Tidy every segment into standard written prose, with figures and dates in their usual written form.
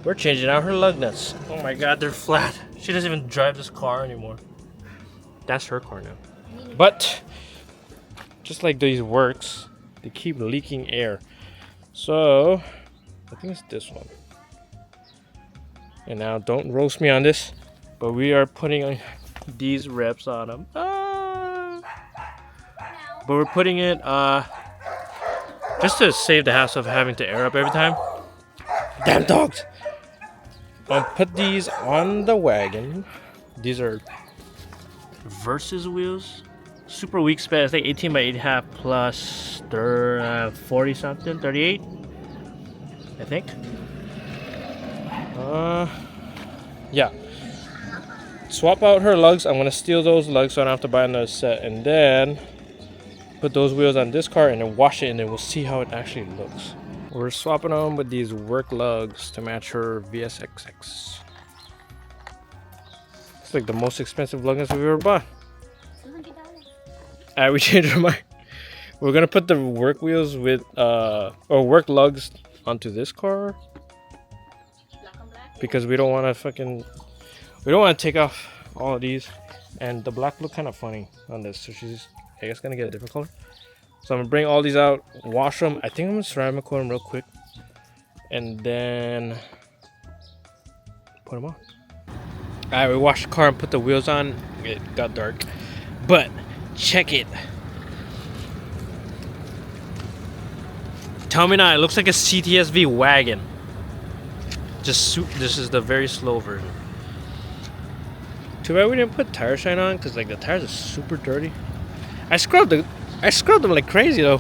We're changing out her lug nuts. Oh my god, they're flat. She doesn't even drive this car anymore. That's her car now. But just like these works, they keep leaking air. So I think it's this one. And now don't roast me on this, but we are putting these reps on them. But we're putting it just to save the hassle of having to air up every time. Damn dogs! I'll put these on the wagon. These are Versus wheels. Super weak span. It's like 18 by 8.5 plus 40 something, 38, I think. Yeah. Swap out her lugs. I'm gonna steal those lugs so I don't have to buy another set, and then put those wheels on this car and then wash it, and then we'll see how it actually looks. We're swapping them with these work lugs to match her VSXX. It's like the most expensive lug nuts we've ever bought. $200. We changed our mind. We're gonna put the work wheels with or work lugs onto this car because we don't want to take off all of these, and the black look kind of funny on this, so she's I guess gonna get a different color. So I'm gonna bring all these out, wash them. I think I'm gonna ceramic coat them real quick, and then put them on. Alright, we washed the car and put the wheels on. It got dark, but check it. Tell me now, it looks like a CTSV wagon. This is the very slow version. Too bad we didn't put tire shine on, because like the tires are super dirty. I scrubbed them like crazy though.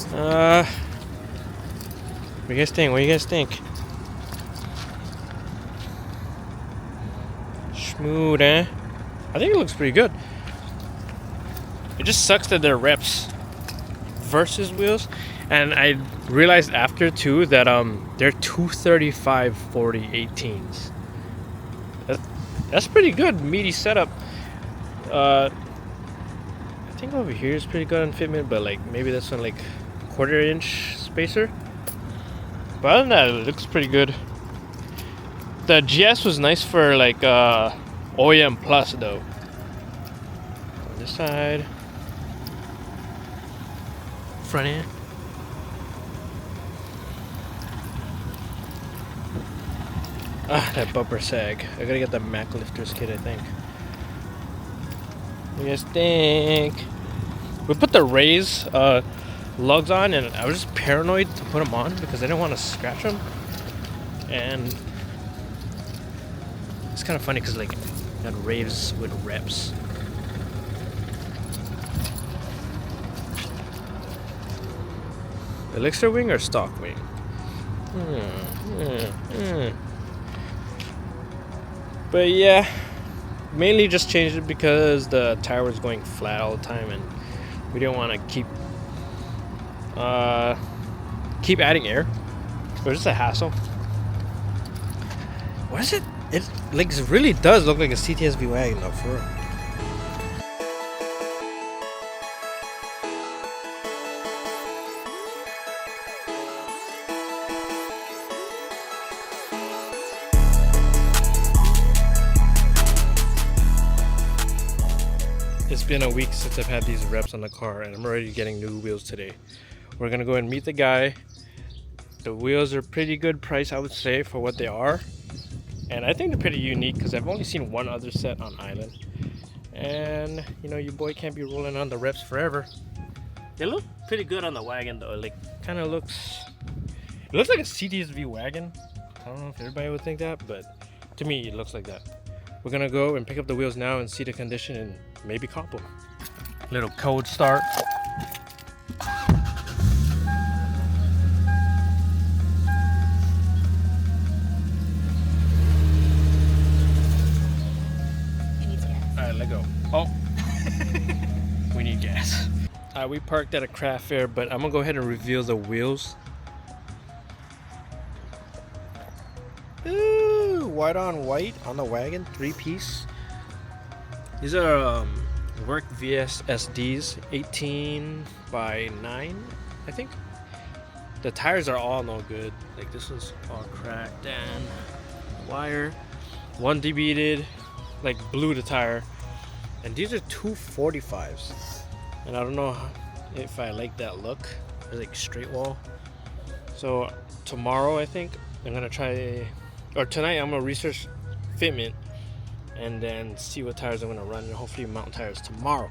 What do you guys think? What do you guys think? Smooth, eh? I think it looks pretty good. It just sucks that they're reps versus wheels, and I realized after too that they're 235 40 18s. That's pretty good, meaty setup. I think over here is pretty good on fitment, but like maybe that's on like 1/4 inch spacer. But other than that, it looks pretty good. The GS was nice for like OEM plus though. On this side, front end. That bumper sag. I gotta get the Mac lifters kit, I think. What do you guys think? We put the Rays lugs on, and I was just paranoid to put them on because I didn't want to scratch them. And it's kind of funny because like got Rays with reps. Elixir wing or stock wing? But yeah, mainly just changed it because the tire was going flat all the time, and we didn't want to keep adding air. It was just a hassle. What is it? It like it really does look like a CTSV wagon though, for real. It's been a week since I've had these reps on the car, and I'm already getting new wheels today. We're gonna go and meet the guy. The wheels are pretty good price, I would say, for what they are. And I think they're pretty unique because I've only seen one other set on island. And you know, your boy can't be rolling on the reps forever. They look pretty good on the wagon though. Like, kind of looks, it looks like a CTSV wagon. I don't know if everybody would think that, but to me it looks like that. We're gonna go and pick up the wheels now and see the condition and maybe cop them. Little cold start. Alright, let go. Oh, we need gas. We parked at a craft fair, but I'm gonna go ahead and reveal the wheels. Ooh, white on white on the wagon, 3-piece. These are work VS SDs, 18 by 9, I think. The tires are all no good. Like this one's all cracked and wire. One debeaded, like blew the tire. And these are 245s. And I don't know if I like that look. It's like straight wall. So tomorrow I think I'm gonna try, or tonight I'm gonna research fitment and then see what tires I'm gonna run, and hopefully mount tires tomorrow.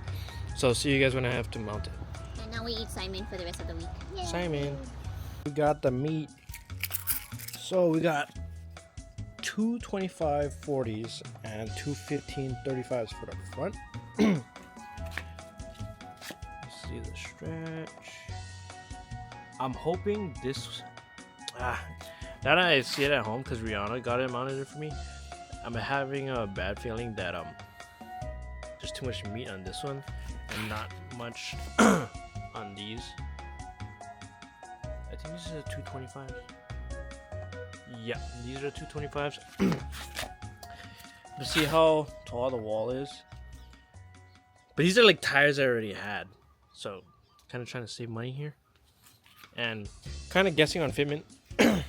So see you guys when I have to mount it. And now we eat Simon for the rest of the week. Yay. Simon. We got the meat. So we got two 25 40s and two 15 35s for the front. See the stretch. I'm hoping this. Now that I see it at home because Rihanna got it mounted for me, I'm having a bad feeling that there's too much meat on this one and not much on these. I think this is a 225. Yeah, these are 225s. Let's see how tall the wall is. But these are like tires I already had, so kind of trying to save money here and kind of guessing on fitment. So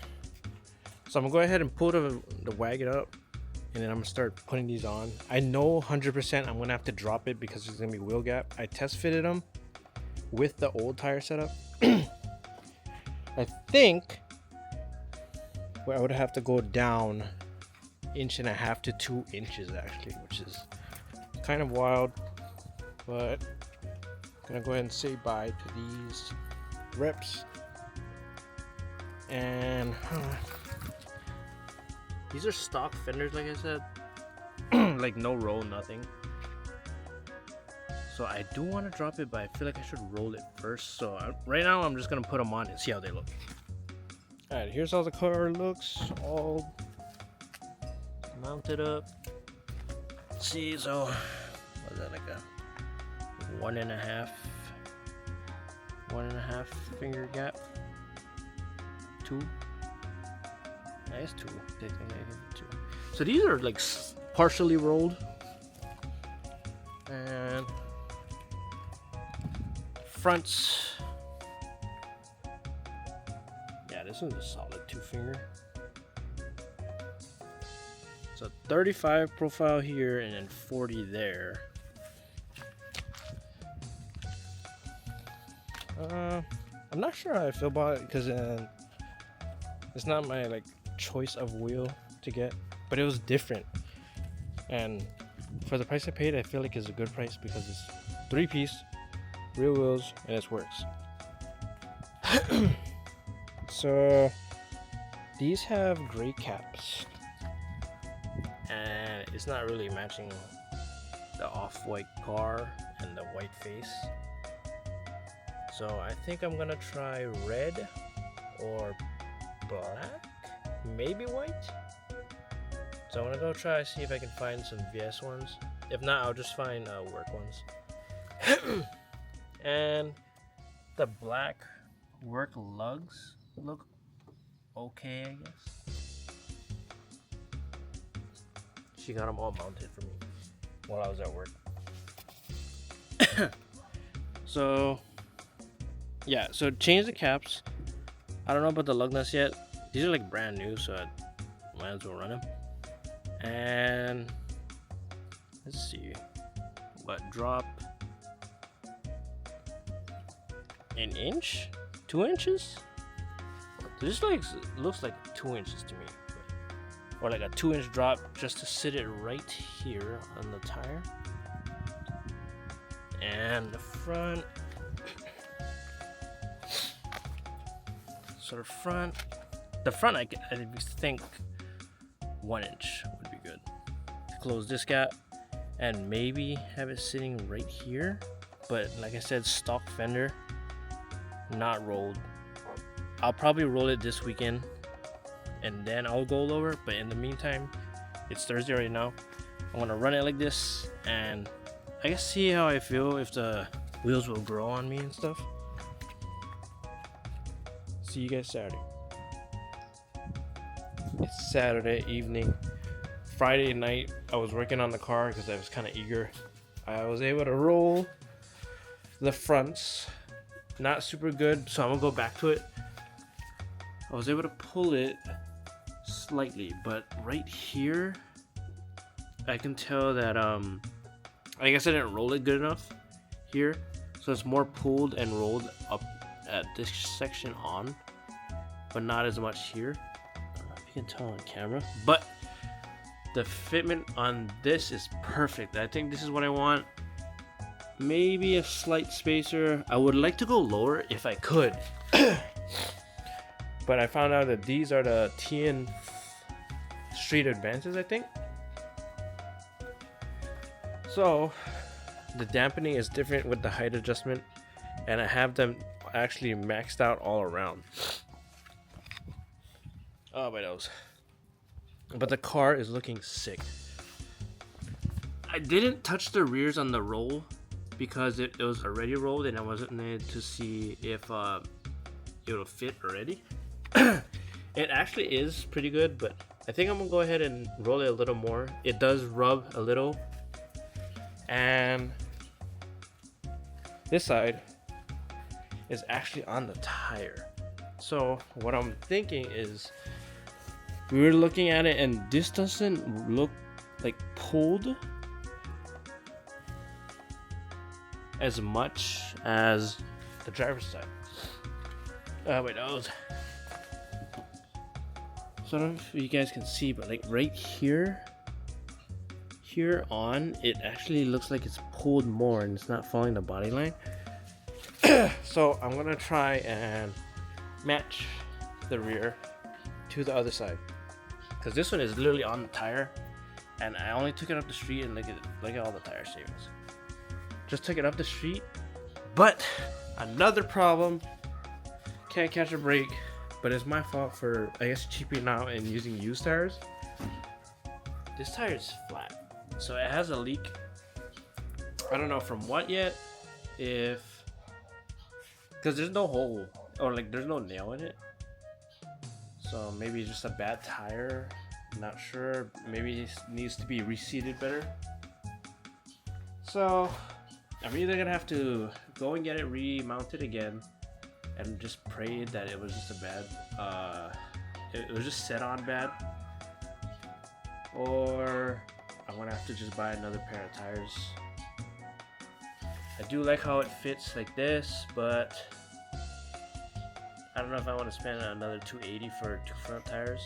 I'm gonna go ahead and pull the wagon up, and then I'm gonna start putting these on. I know 100% I'm gonna have to drop it because there's gonna be wheel gap. I test fitted them with the old tire setup. I think I would have to go down 1.5 to 2 inches actually, which is kind of wild. But I'm gonna go ahead and say bye to these reps. And these are stock fenders, like I said. Like no roll, nothing. So I do want to drop it, but I feel like I should roll it first. So right now I'm just gonna put them on and see how they look. Alright, here's how the car looks, all mounted up. Let's see, so was that like a 1.5 finger gap? 2? Yeah, it's 2. Technically, I think 2. So these are like partially rolled, and fronts. Yeah, this one's a solid 2 finger. So 35 profile here and then 40 there. I'm not sure how I feel about it because it's not my like choice of wheel to get, but it was different, and for the price I paid, I feel like it's a good price because it's 3-piece, real wheels, and it works. So these have gray caps, and it's not really matching the off-white car and the white face. So I think I'm gonna try red or black, maybe white. So I'm gonna go try see if I can find some VS ones. If not, I'll just find work ones. And the black work lugs look okay, I guess. She got them all mounted for me while I was at work. So yeah, so change the caps. I don't know about the lug nuts yet. These are like brand new, so I might as well run them. And let's see, what drop? 1 inch, 2 inches. So this looks like 2 inches to me, or like a 2-inch drop just to sit it right here on the tire. And the front. So the front, I think 1 inch would be good. Close this gap and maybe have it sitting right here. But like I said, stock fender, not rolled. I'll probably roll it this weekend and then I'll go lower. But in the meantime, it's Thursday right now. I'm gonna run it like this and I guess see how I feel, if the wheels will grow on me and stuff. See you guys Saturday. It's Saturday evening. Friday night, I was working on the car because I was kind of eager. I was able to roll the fronts. Not super good, so I'm gonna go back to it I was able to pull it slightly, but right here I can tell that I guess I didn't roll it good enough here, so it's more pulled and rolled up at this section on, but not as much here. I don't know if you can tell on camera, but the fitment on this is perfect. I think this is what I want. Maybe a slight spacer. I would like to go lower if I could. But I found out that these are the TN Street Advances, I think. So the dampening is different with the height adjustment, and I have them actually maxed out all around. Oh my nose. But the car is looking sick. I didn't touch the rears on the roll because it was already rolled and I wasn't able to see if it'll fit already. It actually is pretty good, but I think I'm gonna go ahead and roll it a little more. It does rub a little, and this side is actually on the tire. So what I'm thinking is, we were looking at it and this doesn't look like pulled as much as the driver's side. Wait, nose. So I don't know if you guys can see, but like right here on, it actually looks like it's pulled more and it's not following the body line. So I'm gonna try and match the rear to the other side, because this one is literally on the tire, and I only took it up the street, and look at all the tire savings. Just took it up the street, but another problem, can't catch a brake. But it's my fault for, I guess, cheaping out and using used tires. This tire is flat, so it has a leak. I don't know from what yet, because there's no hole, or like there's no nail in it. So maybe it's just a bad tire, I'm not sure. Maybe it needs to be reseated better. So I'm either gonna have to go and get it remounted again and just pray that it was just a bad, it was just set on bad, or I'm gonna have to just buy another pair of tires. I do like how it fits like this, but I don't know if I want to spend another $280 for 2 front tires.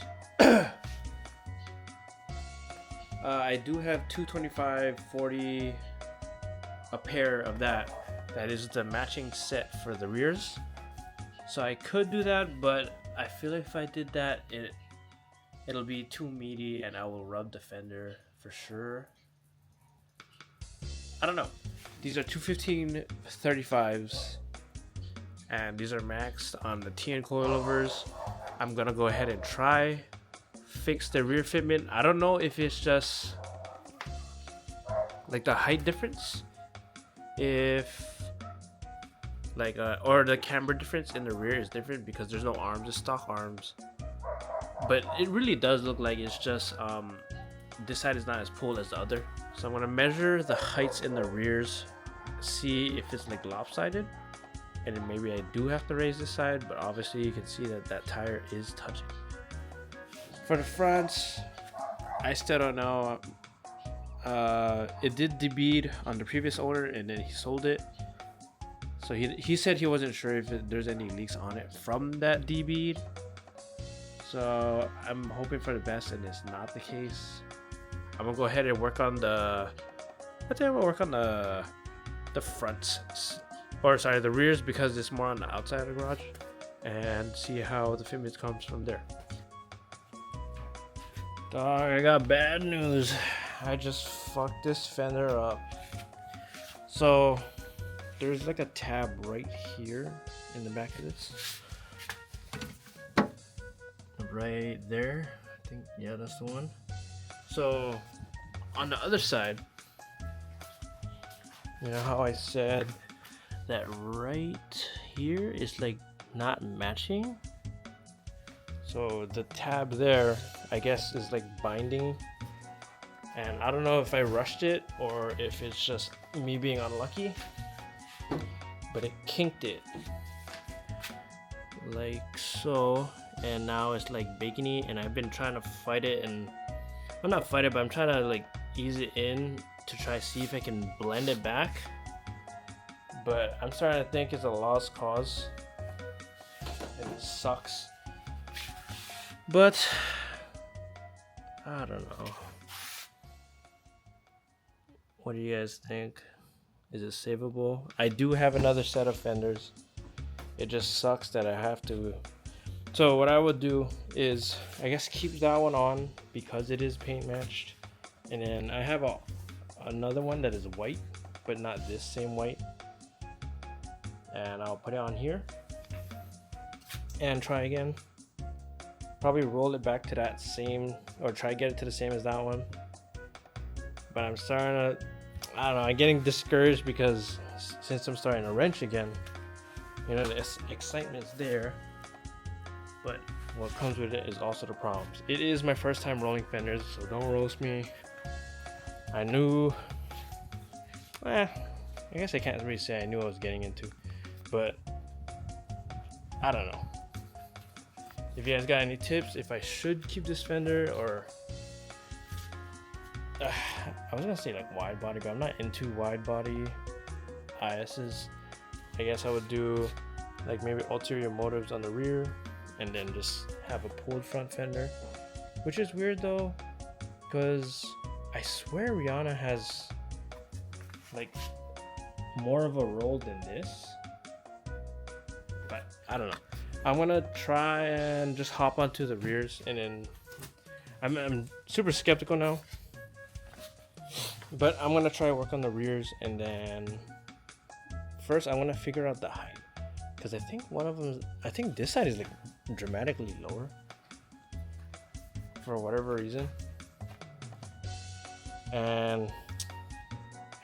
I do have 225/40, a pair of that. That is the matching set for the rears. So I could do that, but I feel like if I did that, it'll be too meaty and I will rub the fender for sure. I don't know. These are 215/35s, and these are maxed on the TN coilovers. I'm gonna go ahead and try fix the rear fitment. I don't know if it's just like the height difference, if like or the camber difference in the rear is different because there's no arms, it's stock arms. But it really does look like it's just this side is not as pulled as the other. So I'm gonna measure the heights in the rears, see if it's like lopsided, and then maybe I do have to raise this side, but obviously you can see that that tire is touching. For the fronts, I still don't know. It did debead on the previous owner and then he sold it. So he said he wasn't sure if there's any leaks on it from that debead. So I'm hoping for the best and it's not the case. I'm gonna go ahead and work on the, I think I'm gonna work on the fronts, or sorry, the rears, because it's more on the outside of the garage, and see how the fitment comes from there. Dog, I got bad news. I just fucked this fender up. So there's like a tab right here in the back of this. Right there. I think, yeah, that's the one. So on the other side, you know how I said that right here is like not matching? So the tab there, I guess, is like binding, and I don't know if I rushed it or if it's just me being unlucky, but it kinked it like so, and now it's like bacony, and I've been trying to fight it, and well, not fight it, but I'm trying to like ease it in to try see if I can blend it back. But I'm starting to think it's a lost cause, and it sucks. But I don't know. What do you guys think? Is it savable? I do have another set of fenders. It just sucks that I have to. So what I would do is, I guess, keep that one on because it is paint matched. And then I have another one that is white, but not this same white. And I'll put it on here and try again. Probably roll it back to that same, or try to get it to the same as that one. But I'm starting to, I don't know, I'm getting discouraged because since I'm starting to wrench again, you know, the excitement's there, but what comes with it is also the problems. It is my first time rolling fenders, so don't roast me. I knew, I guess I can't really say I knew what I was getting into, but I don't know. If you guys got any tips, if I should keep this fender, or I was gonna say like wide body, but I'm not into wide body ISs. I guess I would do like maybe ulterior motives on the rear, and then just have a pulled front fender, which is weird though, because I swear Rihanna has like more of a roll than this, but I don't know. I'm gonna try and just hop onto the rears, and then I'm super skeptical now, but I'm gonna try to work on the rears, and then first I want to figure out the height, because I think one of them, I think this side is like dramatically lower for whatever reason, and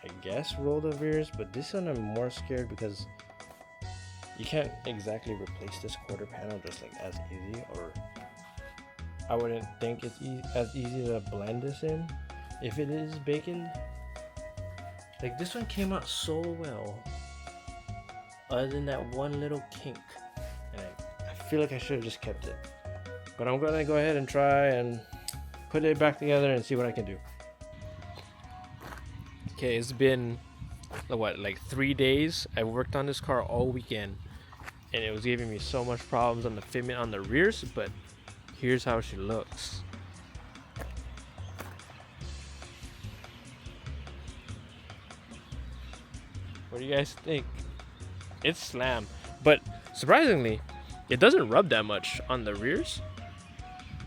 I guess roll the rears, but this one I'm more scared because you can't exactly replace this quarter panel just like as easy, or I wouldn't think it's as easy to blend this in if it is baconed. Like this one came out so well, other than that one little kink, and I feel like I should have just kept it. But I'm gonna go ahead and try and put it back together and see what I can do. Okay, it's been what, like 3 days. I worked on this car all weekend, and it was giving me so much problems on the fitment on the rears, but here's how she looks. What do you guys think? It's slam, but surprisingly it doesn't rub that much on the rears.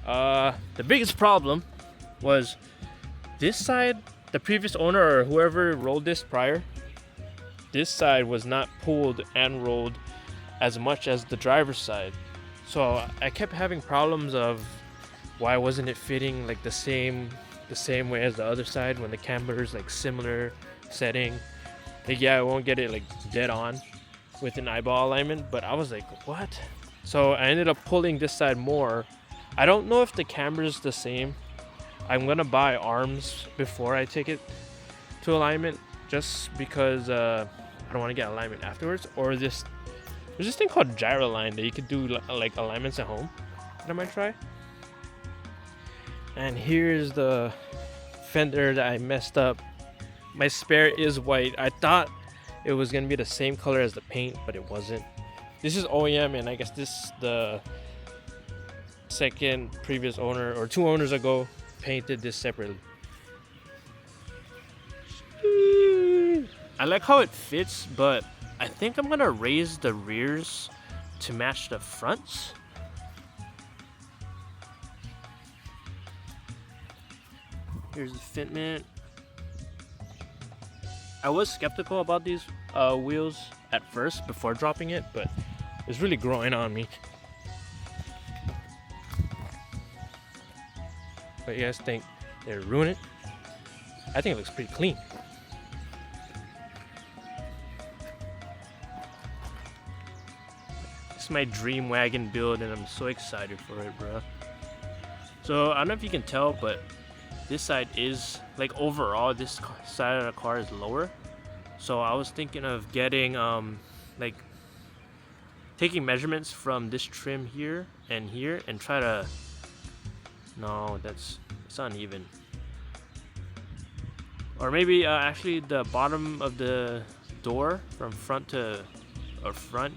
The biggest problem was this side. The previous owner, or whoever rolled this prior, this side was not pulled and rolled as much as the driver's side, so I kept having problems of why wasn't it fitting like the same way as the other side when the camber is like similar setting. Like, yeah, I won't get it like dead on with an eyeball alignment, but I was like, what? So I ended up pulling this side more. I don't know if the camber is the same. I'm gonna buy arms before I take it to alignment, just because I don't want to get alignment afterwards. Or there's this thing called GyroLine that you could do like alignments at home that I might try. And here's the fender that I messed up. My spare is white. I thought it was gonna be the same color as the paint, but it wasn't. This is OEM, and I guess this the second previous owner, or 2 owners ago, painted this separately. I like how it fits, but I think I'm gonna raise the rears to match the fronts. Here's the fitment. I was skeptical about these wheels at first before dropping it, but it's really growing on me. What do you guys think? Did it ruin it? I think it looks pretty clean. This is my dream wagon build, and I'm so excited for it, bro. So I don't know if you can tell, but this side is like, overall this side of the car is lower. So I was thinking of getting like taking measurements from this trim here and try to, no, it's uneven. Or maybe actually the bottom of the door from front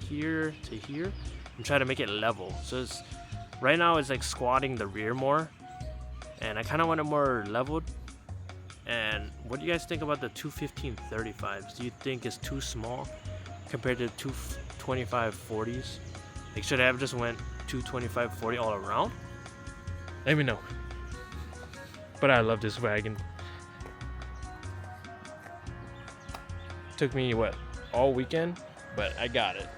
here to here, and try to make it level. So it's right now it's like squatting the rear more, and I kind of want it more leveled. And what do you guys think about the 215-35s? Do you think it's too small compared to 225-40s? Like, should I have just went 225-40 all around? Let me know. But I love this wagon. Took me what, all weekend, but I got it.